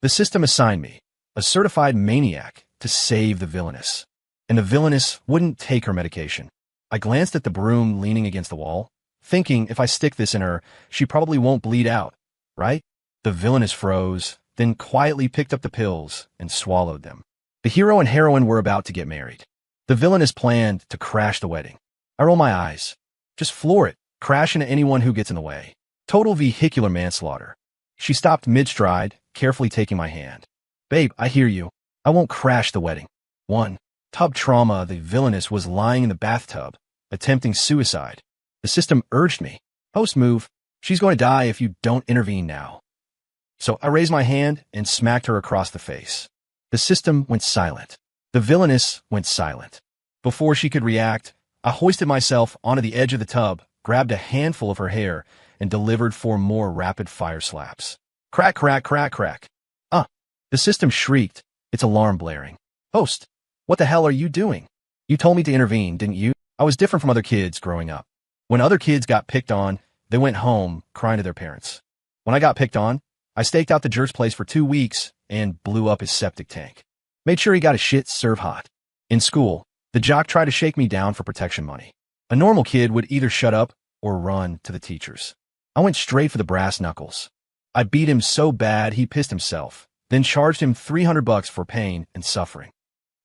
The system assigned me, a certified maniac, to save the villainess. And the villainess wouldn't take her medication. I glanced at the broom leaning against the wall, thinking if I stick this in her, she probably won't bleed out, right? The villainess froze, then quietly picked up the pills and swallowed them. The hero and heroine were about to get married. The villainess planned to crash the wedding. I roll my eyes. Just floor it, crash into anyone who gets in the way. Total vehicular manslaughter. She stopped mid-stride, carefully taking my hand. Babe, I hear you. I won't crash the wedding. 1. Tub trauma. The villainess was lying in the bathtub, attempting suicide. The system urged me. Host move. She's going to die if you don't intervene now. So I raised my hand and smacked her across the face. The system went silent. The villainess went silent. Before she could react, I hoisted myself onto the edge of the tub, grabbed a handful of her hair, and delivered 4 more rapid-fire slaps. Crack, crack, crack, crack. The system shrieked, its alarm blaring. Host, what the hell are you doing? You told me to intervene, didn't you? I was different from other kids growing up. When other kids got picked on, they went home crying to their parents. When I got picked on, I staked out the jerk's place for 2 weeks and blew up his septic tank. Made sure he got his shit served hot. In school, the jock tried to shake me down for protection money. A normal kid would either shut up or run to the teachers. I went straight for the brass knuckles. I beat him so bad he pissed himself, then charged him $300 for pain and suffering.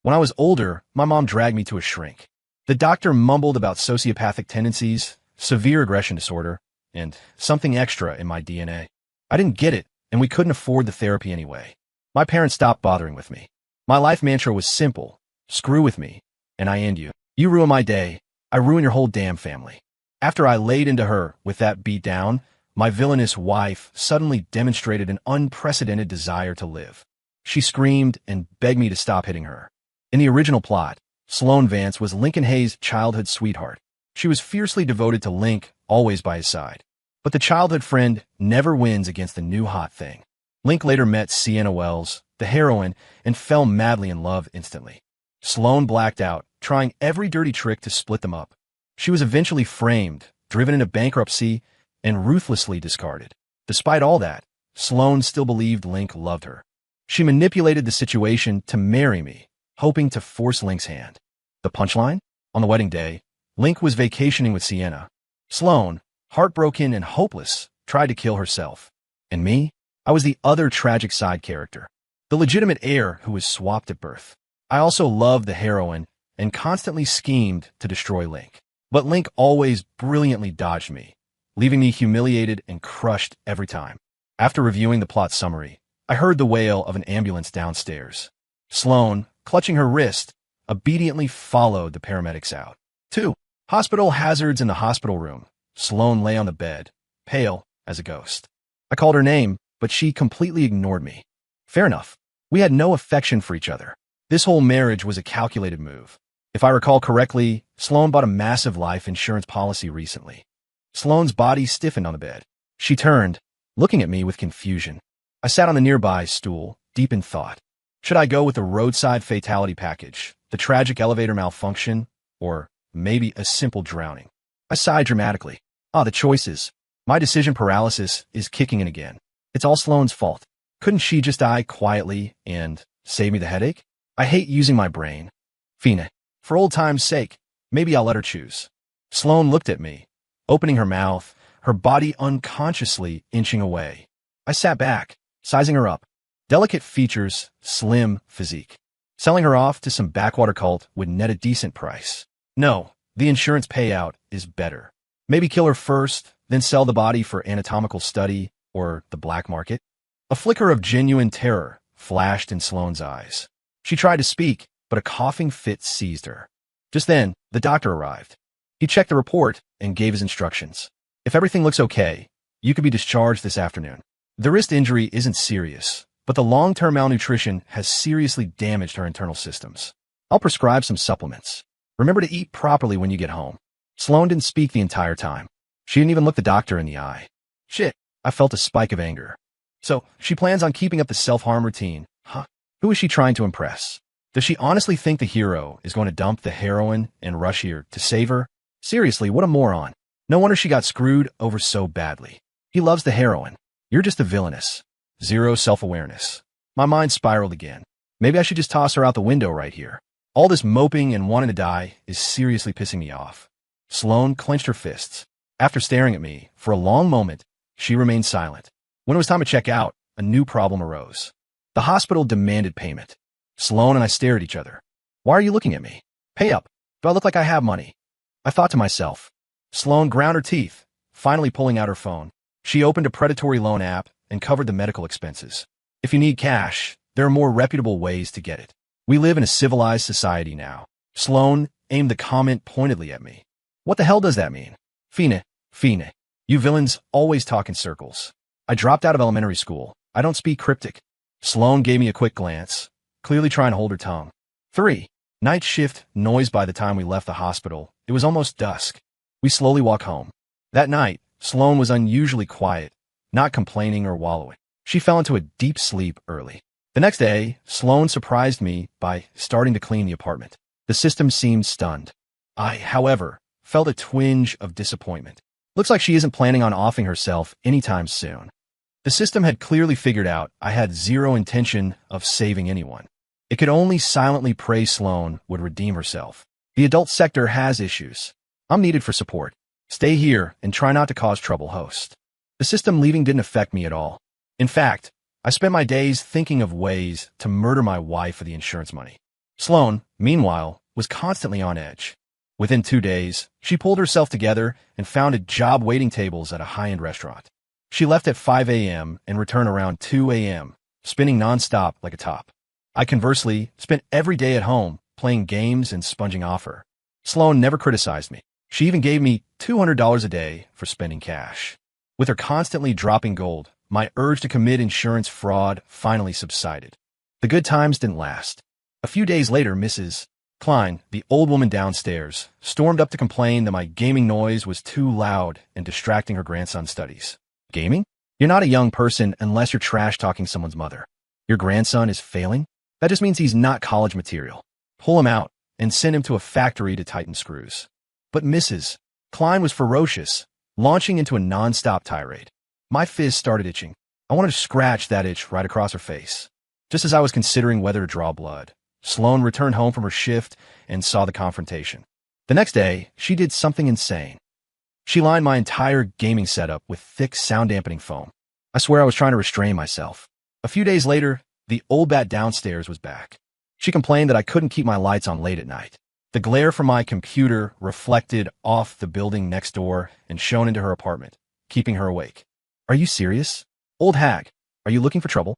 When I was older, my mom dragged me to a shrink. The doctor mumbled about sociopathic tendencies, severe aggression disorder, and something extra in my DNA. I didn't get it, and we couldn't afford the therapy anyway. My parents stopped bothering with me. My life mantra was simple: screw with me, and I end you. You ruin my day, I ruin your whole damn family. After I laid into her with that beat down, my villainous wife suddenly demonstrated an unprecedented desire to live. She screamed and begged me to stop hitting her. In the original plot, Sloane Vance was Lincoln Hayes' childhood sweetheart. She was fiercely devoted to Link, always by his side. But the childhood friend never wins against the new hot thing. Link later met Sienna Wells, the heroine, and fell madly in love instantly. Sloane blacked out, trying every dirty trick to split them up. She was eventually framed, driven into bankruptcy, and ruthlessly discarded. Despite all that, Sloane still believed Link loved her. She manipulated the situation to marry me, hoping to force Link's hand. The punchline? On the wedding day, Link was vacationing with Sienna. Sloane, heartbroken and hopeless, tried to kill herself. And me? I was the other tragic side character, the legitimate heir who was swapped at birth. I also loved the heroine and constantly schemed to destroy Link. But Link always brilliantly dodged me, leaving me humiliated and crushed every time. After reviewing the plot summary, I heard the wail of an ambulance downstairs. Sloane, clutching her wrist, obediently followed the paramedics out. 2. Hospital hazards in the hospital room. Sloane lay on the bed, pale as a ghost. I called her name, but she completely ignored me. Fair enough. We had no affection for each other. This whole marriage was a calculated move. If I recall correctly, Sloane bought a massive life insurance policy recently. Sloane's body stiffened on the bed. She turned, looking at me with confusion. I sat on the nearby stool, deep in thought. Should I go with the roadside fatality package, the tragic elevator malfunction, or maybe a simple drowning? I sighed dramatically. The choices. My decision paralysis is kicking in again. It's all Sloane's fault. Couldn't she just die quietly and save me the headache? I hate using my brain. Fina, for old time's sake, maybe I'll let her choose. Sloane looked at me, opening her mouth, her body unconsciously inching away. I sat back, sizing her up. Delicate features, slim physique. Selling her off to some backwater cult would net a decent price. No, the insurance payout is better. Maybe kill her first, then sell the body for anatomical study or the black market. A flicker of genuine terror flashed in Sloane's eyes. She tried to speak, but a coughing fit seized her. Just then, the doctor arrived. He checked the report and gave his instructions. If everything looks okay, you could be discharged this afternoon. The wrist injury isn't serious, but the long-term malnutrition has seriously damaged her internal systems. I'll prescribe some supplements. Remember to eat properly when you get home. Sloane didn't speak the entire time. She didn't even look the doctor in the eye. Shit, I felt a spike of anger. So, she plans on keeping up the self-harm routine, huh? Who is she trying to impress? Does she honestly think the hero is going to dump the heroine and rush here to save her? Seriously, what a moron. No wonder she got screwed over so badly. He loves the heroine. You're just a villainess. Zero self-awareness. My mind spiraled again. Maybe I should just toss her out the window right here. All this moping and wanting to die is seriously pissing me off. Sloane clenched her fists. After staring at me for a long moment, she remained silent. When it was time to check out, a new problem arose. The hospital demanded payment. Sloane and I stared at each other. Why are you looking at me? Pay up. Do I look like I have money? I thought to myself. Sloane ground her teeth, finally pulling out her phone. She opened a predatory loan app and covered the medical expenses. If you need cash, there are more reputable ways to get it. We live in a civilized society now. Sloane aimed the comment pointedly at me. What the hell does that mean? Fine. You villains always talk in circles. I dropped out of elementary school. I don't speak cryptic. Sloane gave me a quick glance, clearly trying to hold her tongue. 3. Night shift noise by the time we left the hospital. It was almost dusk. We slowly walked home. That night, Sloane was unusually quiet, not complaining or wallowing. She fell into a deep sleep early. The next day, Sloane surprised me by starting to clean the apartment. The system seemed stunned. I, however, felt a twinge of disappointment. Looks like she isn't planning on offing herself anytime soon. The system had clearly figured out I had zero intention of saving anyone. It could only silently pray Sloane would redeem herself. The adult sector has issues. I'm needed for support. Stay here and try not to cause trouble, host. The system leaving didn't affect me at all. In fact, I spent my days thinking of ways to murder my wife for the insurance money. Sloane, meanwhile, was constantly on edge. Within 2 days, she pulled herself together and found a job waiting tables at a high-end restaurant. She left at 5 a.m. and returned around 2 a.m., spinning nonstop like a top. I conversely spent every day at home playing games and sponging off her. Sloane never criticized me. She even gave me $200 a day for spending cash. With her constantly dropping gold, my urge to commit insurance fraud finally subsided. The good times didn't last. A few days later, Mrs. Klein, the old woman downstairs, stormed up to complain that my gaming noise was too loud and distracting her grandson's studies. Gaming? You're not a young person unless you're trash-talking someone's mother. Your grandson is failing? That just means he's not college material. Pull him out and send him to a factory to tighten screws. But Mrs. Klein was ferocious, launching into a non-stop tirade. My fist started itching. I wanted to scratch that itch right across her face. Just as I was considering whether to draw blood, Sloane returned home from her shift and saw the confrontation. The next day, she did something insane. She lined my entire gaming setup with thick sound-dampening foam. I swear I was trying to restrain myself. A few days later, the old bat downstairs was back. She complained that I couldn't keep my lights on late at night. The glare from my computer reflected off the building next door and shone into her apartment, keeping her awake. Are you serious? Old hag, are you looking for trouble?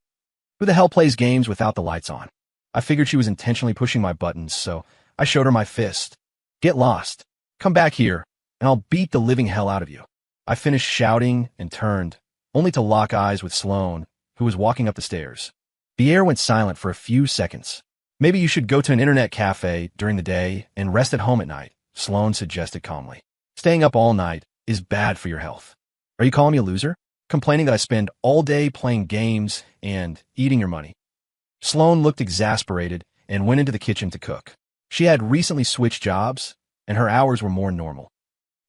Who the hell plays games without the lights on? I figured she was intentionally pushing my buttons, so I showed her my fist. Get lost. Come back here, and I'll beat the living hell out of you. I finished shouting and turned, only to lock eyes with Sloane, who was walking up the stairs. The air went silent for a few seconds. Maybe you should go to an internet cafe during the day and rest at home at night, Sloane suggested calmly. Staying up all night is bad for your health. Are you calling me a loser? Complaining that I spend all day playing games and eating your money. Sloane looked exasperated and went into the kitchen to cook. She had recently switched jobs, and her hours were more normal.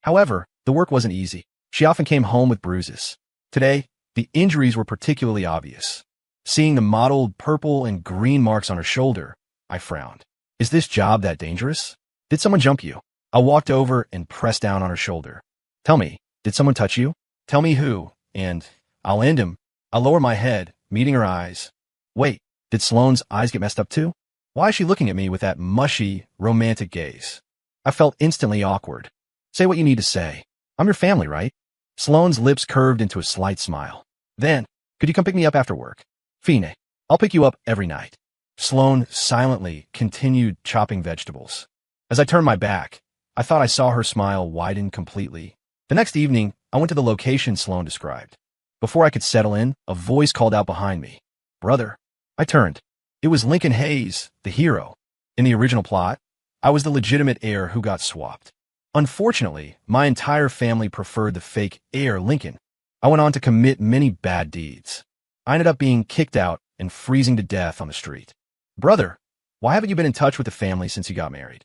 However, the work wasn't easy. She often came home with bruises. Today, the injuries were particularly obvious. Seeing the mottled purple and green marks on her shoulder, I frowned. Is this job that dangerous? Did someone jump you? I walked over and pressed down on her shoulder. Tell me, did someone touch you? Tell me who, and I'll end him. I lower my head, meeting her eyes. Wait, did Sloane's eyes get messed up too? Why is she looking at me with that mushy, romantic gaze? I felt instantly awkward. Say what you need to say. I'm your family, right? Sloane's lips curved into a slight smile. Then, could you come pick me up after work? Fine, I'll pick you up every night. Sloane silently continued chopping vegetables. As I turned my back, I thought I saw her smile widen completely. The next evening, I went to the location Sloane described. Before I could settle in, a voice called out behind me. Brother. I turned. It was Lincoln Hayes, the hero. In the original plot, I was the legitimate heir who got swapped. Unfortunately, my entire family preferred the fake heir Lincoln. I went on to commit many bad deeds. I ended up being kicked out and freezing to death on the street. Brother, why haven't you been in touch with the family since you got married?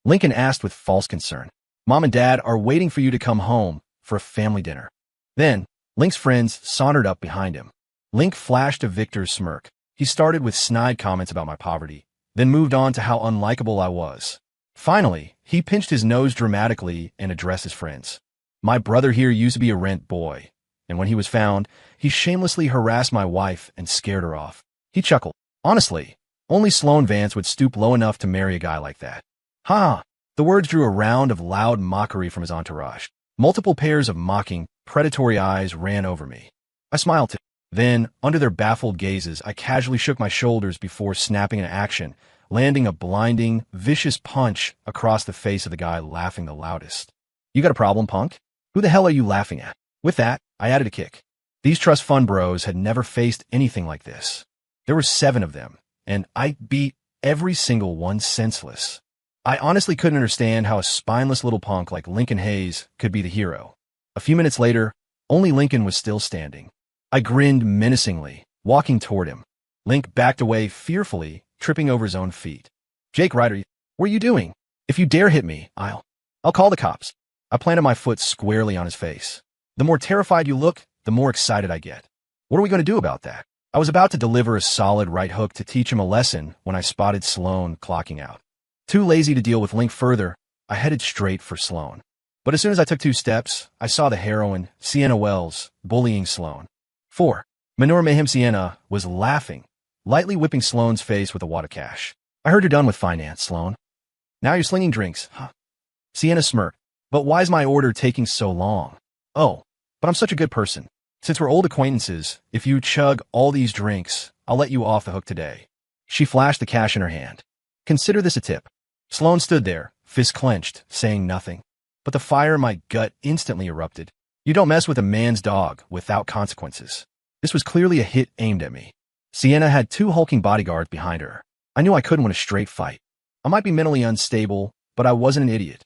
Lincoln asked with false concern. Mom and Dad are waiting for you to come home for a family dinner. Then, Link's friends sauntered up behind him. Link flashed a victor's smirk. He started with snide comments about my poverty, then moved on to how unlikable I was. Finally, he pinched his nose dramatically and addressed his friends. My brother here used to be a rent boy, and when he was found, he shamelessly harassed my wife and scared her off. He chuckled. Honestly, only Sloane Vance would stoop low enough to marry a guy like that. Ha! The words drew a round of loud mockery from his entourage. Multiple pairs of mocking, predatory eyes ran over me. I smiled too. Then, under their baffled gazes, I casually shook my shoulders before snapping into action, landing a blinding, vicious punch across the face of the guy laughing the loudest. You got a problem, punk? Who the hell are you laughing at? With that, I added a kick. These trust fund bros had never faced anything like this. There were 7 of them, and I beat every single one senseless. I honestly couldn't understand how a spineless little punk like Lincoln Hayes could be the hero. A few minutes later, only Lincoln was still standing. I grinned menacingly, walking toward him. Link backed away fearfully, tripping over his own feet. Jake Ryder, what are you doing? If you dare hit me, I'll call the cops. I planted my foot squarely on his face. The more terrified you look, the more excited I get. What are we going to do about that? I was about to deliver a solid right hook to teach him a lesson when I spotted Sloane clocking out. Too lazy to deal with Link further, I headed straight for Sloane. But as soon as I took 2 steps, I saw the heroine, Sienna Wells, bullying Sloane. 4. Manure Mayhem Sienna was laughing, lightly whipping Sloane's face with a wad of cash. I heard you're done with finance, Sloane. Now you're slinging drinks, huh? Sienna smirked. But why's my order taking so long? Oh, but I'm such a good person. Since we're old acquaintances, if you chug all these drinks, I'll let you off the hook today. She flashed the cash in her hand. Consider this a tip. Sloane stood there, fist clenched, saying nothing. But the fire in my gut instantly erupted. You don't mess with a man's dog without consequences. This was clearly a hit aimed at me. Sienna had 2 hulking bodyguards behind her. I knew I couldn't win a straight fight. I might be mentally unstable, but I wasn't an idiot.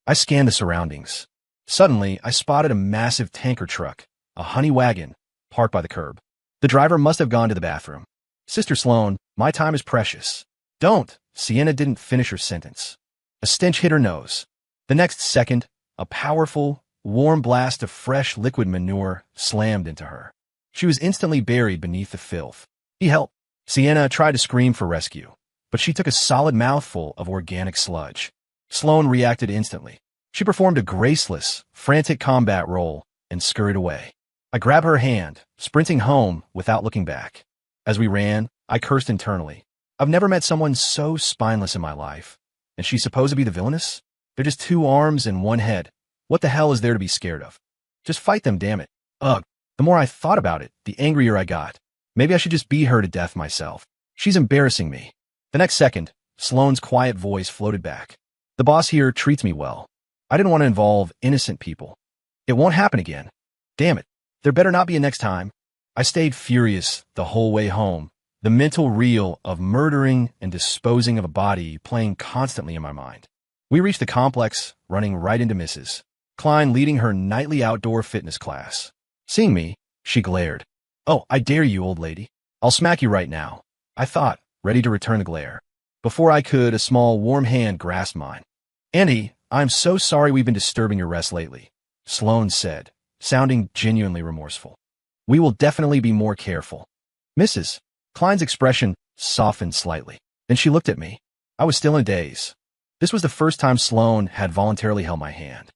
I scanned the surroundings. Suddenly, I spotted a massive tanker truck, a honey wagon, parked by the curb. The driver must have gone to the bathroom. Sister Sloane, my time is precious. Don't! Sienna didn't finish her sentence. A stench hit her nose. The next second, a powerful, warm blast of fresh liquid manure slammed into her. She was instantly buried beneath the filth. He helped. Sienna tried to scream for rescue, but she took a solid mouthful of organic sludge. Sloane reacted instantly. She performed a graceless, frantic combat roll and scurried away. I grabbed her hand, sprinting home without looking back. As we ran, I cursed internally. I've never met someone so spineless in my life. And she's supposed to be the villainess? They're just 2 arms and 1 head. What the hell is there to be scared of? Just fight them, damn it. Ugh. The more I thought about it, the angrier I got. Maybe I should just beat her to death myself. She's embarrassing me. The next second, Sloane's quiet voice floated back. The boss here treats me well. I didn't want to involve innocent people. It won't happen again. Damn it. There better not be a next time. I stayed furious the whole way home, the mental reel of murdering and disposing of a body playing constantly in my mind. We reached the complex, running right into Mrs. Klein leading her nightly outdoor fitness class. Seeing me, she glared. Oh, I dare you, old lady. I'll smack you right now. I thought, ready to return the glare. Before I could, a small, warm hand grasped mine. Andy, I'm so sorry we've been disturbing your rest lately, Sloane said, sounding genuinely remorseful. We will definitely be more careful. Mrs. Klein's expression softened slightly. Then she looked at me. I was still in a daze. This was the first time Sloane had voluntarily held my hand.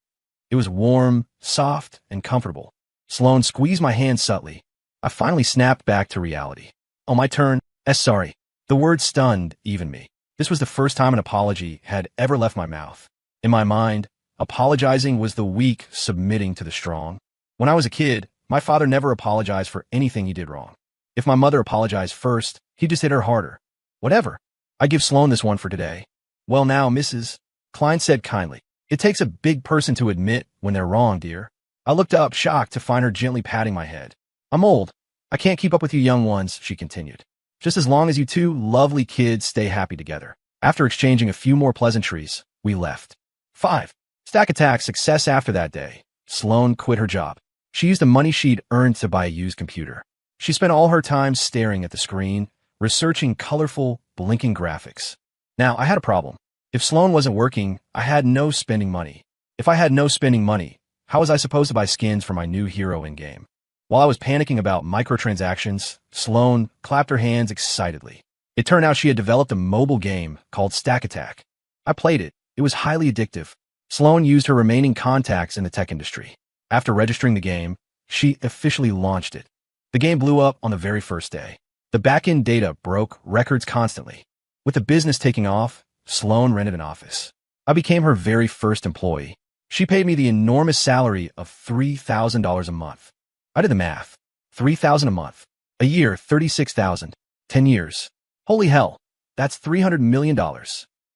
It was warm, soft, and comfortable. Sloane squeezed my hand subtly. I finally snapped back to reality. Oh, my turn. Sorry. The word stunned even me. This was the first time an apology had ever left my mouth. In my mind, apologizing was the weak submitting to the strong. When I was a kid, my father never apologized for anything he did wrong. If my mother apologized first, he just hit her harder. Whatever. I give Sloane this one for today. Well now, Mrs. Klein said kindly. It takes a big person to admit when they're wrong, dear. I looked up, shocked to find her gently patting my head. I'm old. I can't keep up with you young ones, she continued. Just as long as you 2 lovely kids stay happy together. After exchanging a few more pleasantries, we left. 5. Stack Attack success after that day. Sloane quit her job. She used the money she'd earned to buy a used computer. She spent all her time staring at the screen, researching colorful, blinking graphics. Now, I had a problem. If Sloane wasn't working, I had no spending money. If I had no spending money, how was I supposed to buy skins for my new hero in-game? While I was panicking about microtransactions, Sloane clapped her hands excitedly. It turned out she had developed a mobile game called Stack Attack. I played it. It was highly addictive. Sloane used her remaining contacts in the tech industry. After registering the game, she officially launched it. The game blew up on the very first day. The back-end data broke records constantly. With the business taking off, Sloane rented an office. I became her very first employee. She paid me the enormous salary of $3,000 a month. I did the math. $3,000 a month. A year, $36,000. 10 years. Holy hell, that's $300 million.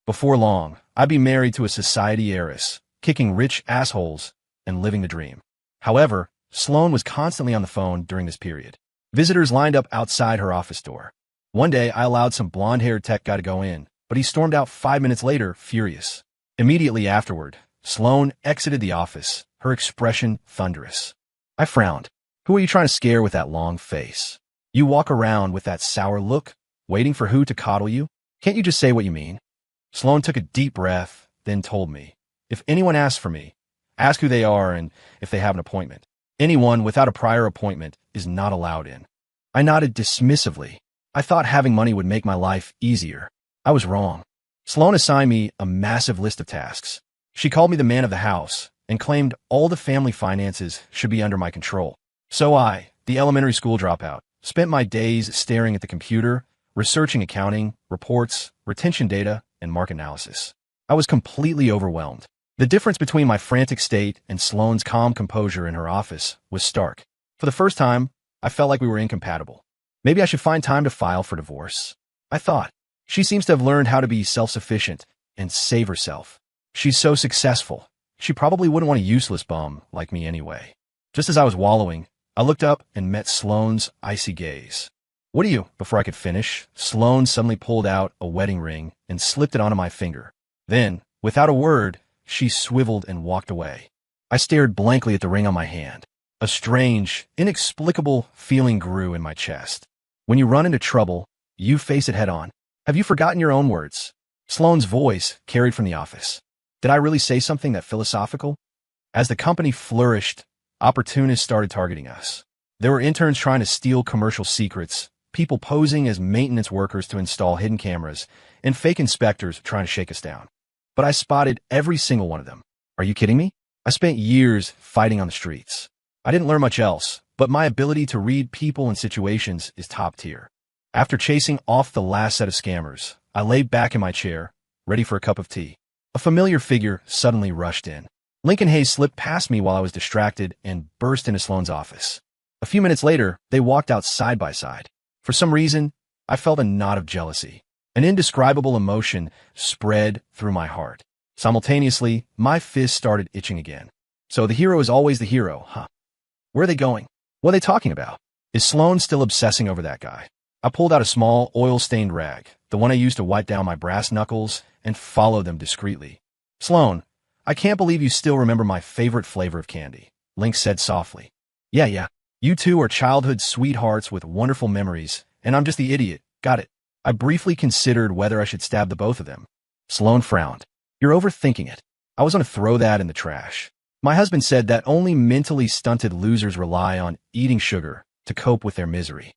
Before long, I'd be married to a society heiress, kicking rich assholes, and living the dream. However, Sloane was constantly on the phone during this period. Visitors lined up outside her office door. One day, I allowed some blonde-haired tech guy to go in, but he stormed out 5 minutes later, furious. Immediately afterward, Sloane exited the office, her expression thunderous. I frowned. Who are you trying to scare with that long face? You walk around with that sour look, waiting for who to coddle you? Can't you just say what you mean? Sloane took a deep breath, then told me, if anyone asks for me, ask who they are and if they have an appointment. Anyone without a prior appointment is not allowed in. I nodded dismissively. I thought having money would make my life easier. I was wrong. Sloane assigned me a massive list of tasks. She called me the man of the house and claimed all the family finances should be under my control. So I, the elementary school dropout, spent my days staring at the computer, researching accounting, reports, retention data, and market analysis. I was completely overwhelmed. The difference between my frantic state and Sloane's calm composure in her office was stark. For the first time, I felt like we were incompatible. Maybe I should find time to file for divorce. I thought. She seems to have learned how to be self-sufficient and save herself. She's so successful. She probably wouldn't want a useless bum like me anyway. Just as I was wallowing, I looked up and met Sloane's icy gaze. What are you? Before I could finish, Sloane suddenly pulled out a wedding ring and slipped it onto my finger. Then, without a word, she swiveled and walked away. I stared blankly at the ring on my hand. A strange, inexplicable feeling grew in my chest. When you run into trouble, you face it head on. Have you forgotten your own words? Sloane's voice carried from the office. Did I really say something that philosophical? As the company flourished, opportunists started targeting us. There were interns trying to steal commercial secrets, people posing as maintenance workers to install hidden cameras, and fake inspectors trying to shake us down. But I spotted every single one of them. Are you kidding me? I spent years fighting on the streets. I didn't learn much else, but my ability to read people and situations is top tier. After chasing off the last set of scammers, I lay back in my chair, ready for a cup of tea. A familiar figure suddenly rushed in. Lincoln Hayes slipped past me while I was distracted and burst into Sloane's office. A few minutes later, they walked out side by side. For some reason, I felt a knot of jealousy. An indescribable emotion spread through my heart. Simultaneously, my fist started itching again. So the hero is always the hero, huh? Where are they going? What are they talking about? Is Sloane still obsessing over that guy? I pulled out a small, oil-stained rag, the one I used to wipe down my brass knuckles, and followed them discreetly. Sloane, I can't believe you still remember my favorite flavor of candy, Link said softly. Yeah. You two are childhood sweethearts with wonderful memories, and I'm just the idiot. Got it. I briefly considered whether I should stab the both of them. Sloane frowned. You're overthinking it. I was going to throw that in the trash. My husband said that only mentally stunted losers rely on eating sugar to cope with their misery.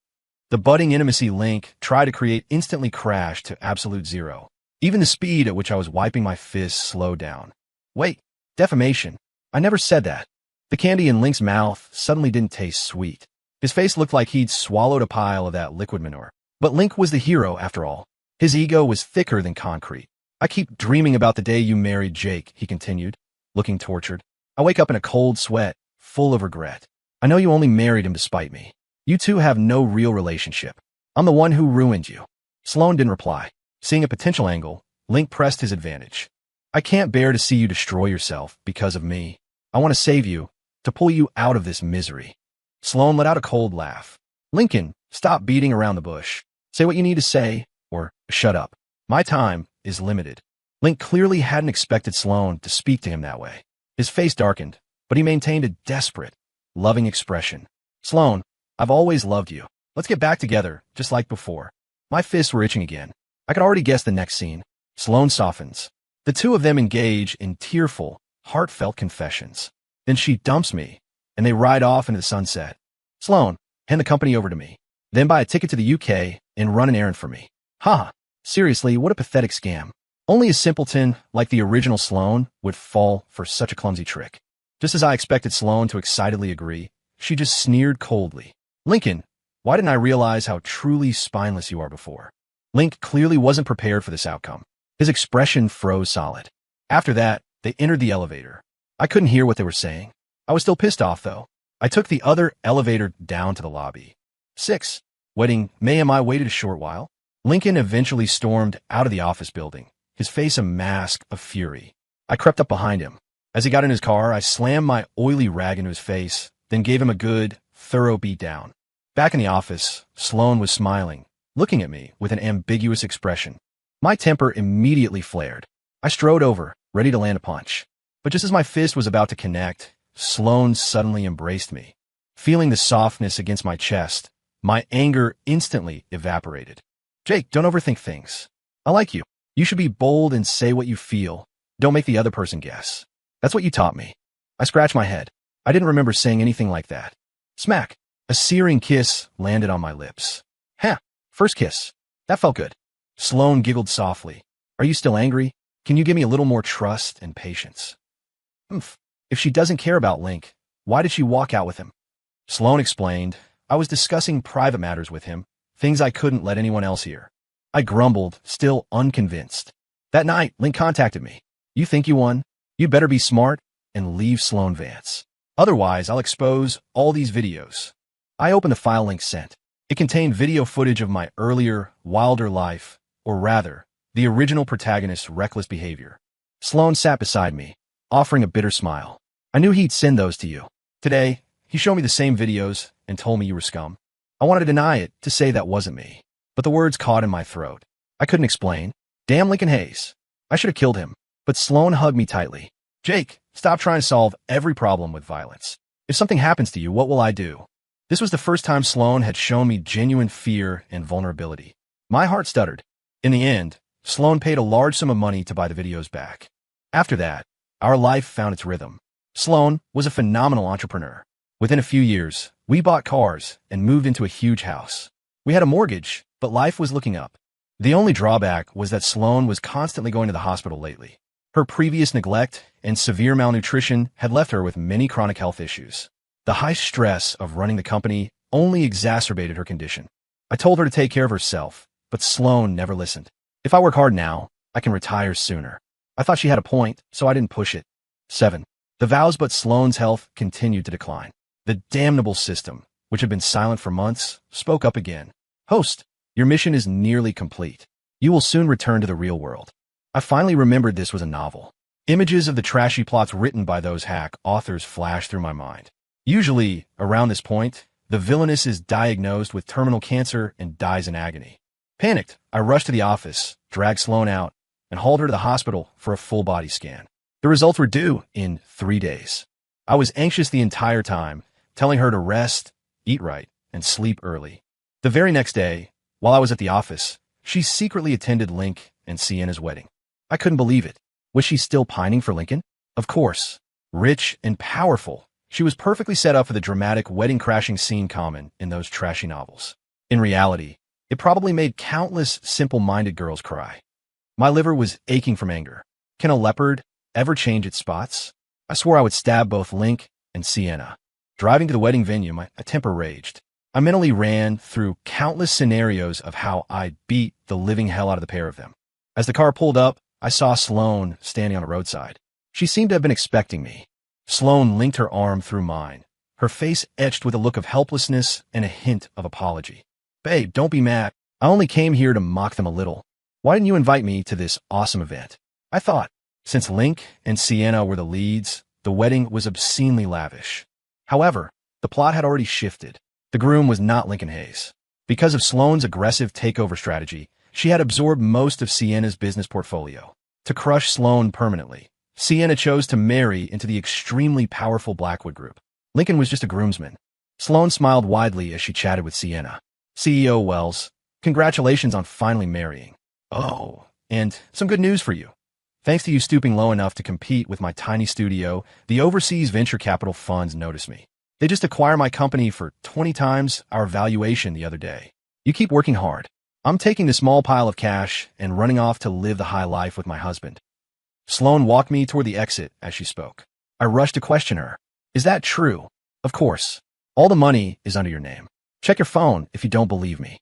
The budding intimacy Link tried to create instantly crashed to absolute zero. Even the speed at which I was wiping my fists slowed down. Wait, defamation. I never said that. The candy in Link's mouth suddenly didn't taste sweet. His face looked like he'd swallowed a pile of that liquid manure. But Link was the hero, after all. His ego was thicker than concrete. I keep dreaming about the day you married Jake, he continued, looking tortured. I wake up in a cold sweat, full of regret. I know you only married him to spite me. You two have no real relationship. I'm the one who ruined you. Sloane didn't reply. Seeing a potential angle, Link pressed his advantage. I can't bear to see you destroy yourself because of me. I want to save you, to pull you out of this misery. Sloane let out a cold laugh. Lincoln, stop beating around the bush. Say what you need to say, or shut up. My time is limited. Link clearly hadn't expected Sloane to speak to him that way. His face darkened, but he maintained a desperate, loving expression. Sloane, I've always loved you. Let's get back together, just like before. My fists were itching again. I could already guess the next scene. Sloane softens. The two of them engage in tearful, heartfelt confessions. Then she dumps me, and they ride off into the sunset. Sloan, hand the company over to me. Then buy a ticket to the UK and run an errand for me. Haha. Seriously, what a pathetic scam. Only a simpleton like the original Sloan would fall for such a clumsy trick. Just as I expected Sloan to excitedly agree, she just sneered coldly. Lincoln, why didn't I realize how truly spineless you are before? Link clearly wasn't prepared for this outcome. His expression froze solid. After that, they entered the elevator. I couldn't hear what they were saying. I was still pissed off, though. I took the other elevator down to the lobby. 6. Wedding, Mayhem. I waited a short while. Lincoln eventually stormed out of the office building, his face a mask of fury. I crept up behind him. As he got in his car, I slammed my oily rag into his face, then gave him a good, thorough beatdown. Back in the office, Sloan was smiling, looking at me with an ambiguous expression. My temper immediately flared. I strode over, ready to land a punch. But just as my fist was about to connect, Sloan suddenly embraced me. Feeling the softness against my chest, my anger instantly evaporated. Jake, don't overthink things. I like you. You should be bold and say what you feel. Don't make the other person guess. That's what you taught me. I scratched my head. I didn't remember saying anything like that. Smack. A searing kiss landed on my lips. Huh. First kiss. That felt good. Sloan giggled softly. Are you still angry? Can you give me a little more trust and patience? Humph. If she doesn't care about Link, why did she walk out with him? Sloan explained. I was discussing private matters with him, things I couldn't let anyone else hear. I grumbled, still unconvinced. That night, Link contacted me. You think you won? You better be smart and leave Sloan Vance. Otherwise, I'll expose all these videos. I opened the file Link sent. It contained video footage of my earlier, wilder life, or rather, the original protagonist's reckless behavior. Sloan sat beside me, offering a bitter smile. I knew he'd send those to you. Today, he showed me the same videos and told me you were scum. I wanted to deny it, to say that wasn't me. But the words caught in my throat. I couldn't explain. Damn Lincoln Hayes. I should have killed him. But Sloan hugged me tightly. Jake, stop trying to solve every problem with violence. If something happens to you, what will I do? This was the first time Sloan had shown me genuine fear and vulnerability. My heart stuttered. In the end, Sloan paid a large sum of money to buy the videos back. After that, our life found its rhythm. Sloan was a phenomenal entrepreneur. Within a few years, we bought cars and moved into a huge house. We had a mortgage, but life was looking up. The only drawback was that Sloan was constantly going to the hospital lately. Her previous neglect and severe malnutrition had left her with many chronic health issues. The high stress of running the company only exacerbated her condition. I told her to take care of herself, but Sloan never listened. If I work hard now, I can retire sooner. I thought she had a point, so I didn't push it. 7. The vows, but Sloan's health continued to decline. The damnable system, which had been silent for months, spoke up again. Host, your mission is nearly complete. You will soon return to the real world. I finally remembered this was a novel. Images of the trashy plots written by those hack authors flashed through my mind. Usually, around this point, the villainess is diagnosed with terminal cancer and dies in agony. Panicked, I rushed to the office, dragged Sloan out, and hauled her to the hospital for a full-body scan. The results were due in 3 days. I was anxious the entire time, telling her to rest, eat right, and sleep early. The very next day, while I was at the office, she secretly attended Link and Sienna's wedding. I couldn't believe it. Was she still pining for Lincoln? Of course. Rich and powerful, she was perfectly set up for the dramatic wedding-crashing scene common in those trashy novels. In reality, it probably made countless simple-minded girls cry. My liver was aching from anger. Can a leopard ever change its spots? I swore I would stab both Link and Sienna. Driving to the wedding venue, my temper raged. I mentally ran through countless scenarios of how I'd beat the living hell out of the pair of them. As the car pulled up, I saw Sloan standing on a roadside. She seemed to have been expecting me. Sloan linked her arm through mine, her face etched with a look of helplessness and a hint of apology. Babe, don't be mad. I only came here to mock them a little. Why didn't you invite me to this awesome event? I thought, since Link and Sienna were the leads, the wedding was obscenely lavish. However, the plot had already shifted. The groom was not Lincoln Hayes. Because of Sloan's aggressive takeover strategy, she had absorbed most of Sienna's business portfolio. To crush Sloan permanently, Sienna chose to marry into the extremely powerful Blackwood Group. Lincoln was just a groomsman. Sloan smiled widely as she chatted with Sienna. CEO Wells, congratulations on finally marrying. Oh, and some good news for you. Thanks to you stooping low enough to compete with my tiny studio, the overseas venture capital funds noticed me. They just acquire my company for 20 times our valuation the other day. You keep working hard. I'm taking the small pile of cash and running off to live the high life with my husband. Sloane walked me toward the exit as she spoke. I rushed to question her. Is that true? Of course. All the money is under your name. Check your phone if you don't believe me.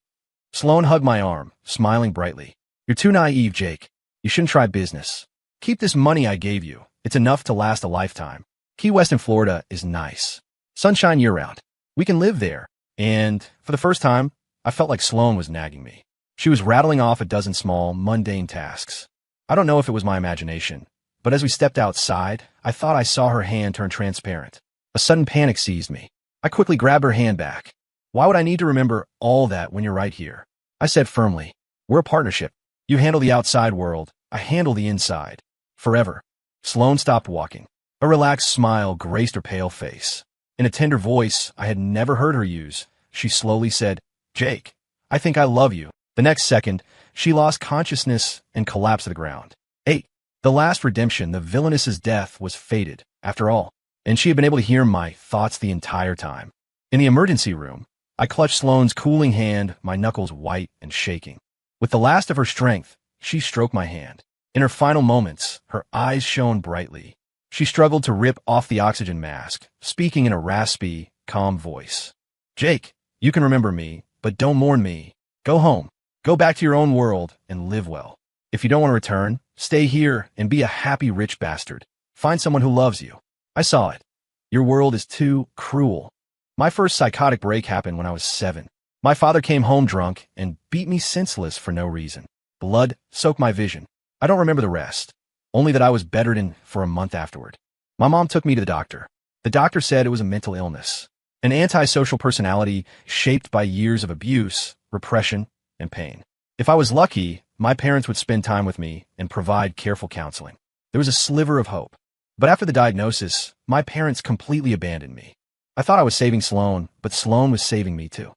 Sloane hugged my arm, smiling brightly. You're too naive, Jake. You shouldn't try business. Keep this money I gave you. It's enough to last a lifetime. Key West in Florida is nice. Sunshine year-round. We can live there. And, for the first time, I felt like Sloane was nagging me. She was rattling off a dozen small, mundane tasks. I don't know if it was my imagination, but as we stepped outside, I thought I saw her hand turn transparent. A sudden panic seized me. I quickly grabbed her hand back. Why would I need to remember all that when you're right here? I said firmly, we're a partnership. You handle the outside world. I handle the inside. Forever. Sloane stopped walking. A relaxed smile graced her pale face. In a tender voice I had never heard her use, she slowly said, Jake, I think I love you. The next second, she lost consciousness and collapsed to the ground. 8. The last redemption, the villainess's death, was fated, after all, and she had been able to hear my thoughts the entire time. In the emergency room, I clutched Sloane's cooling hand, my knuckles white and shaking. With the last of her strength, she stroked my hand. In her final moments, her eyes shone brightly. She struggled to rip off the oxygen mask, speaking in a raspy, calm voice. Jake, you can remember me, but don't mourn me. Go home. Go back to your own world and live well. If you don't want to return, stay here and be a happy rich bastard. Find someone who loves you. I saw it. Your world is too cruel. My first psychotic break happened when I was 7. My father came home drunk and beat me senseless for no reason. Blood soaked my vision. I don't remember the rest, only that I was bedridden for a month afterward. My mom took me to the doctor. The doctor said it was a mental illness, an antisocial personality shaped by years of abuse, repression, and pain. If I was lucky, my parents would spend time with me and provide careful counseling. There was a sliver of hope. But after the diagnosis, my parents completely abandoned me. I thought I was saving Sloane, but Sloane was saving me too.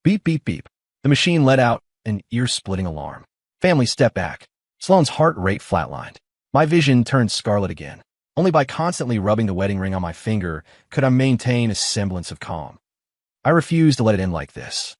Beep, beep, beep. The machine let out an ear-splitting alarm. Family stepped back. Sloane's heart rate flatlined. My vision turned scarlet again. Only by constantly rubbing the wedding ring on my finger could I maintain a semblance of calm. I refused to let it end like this.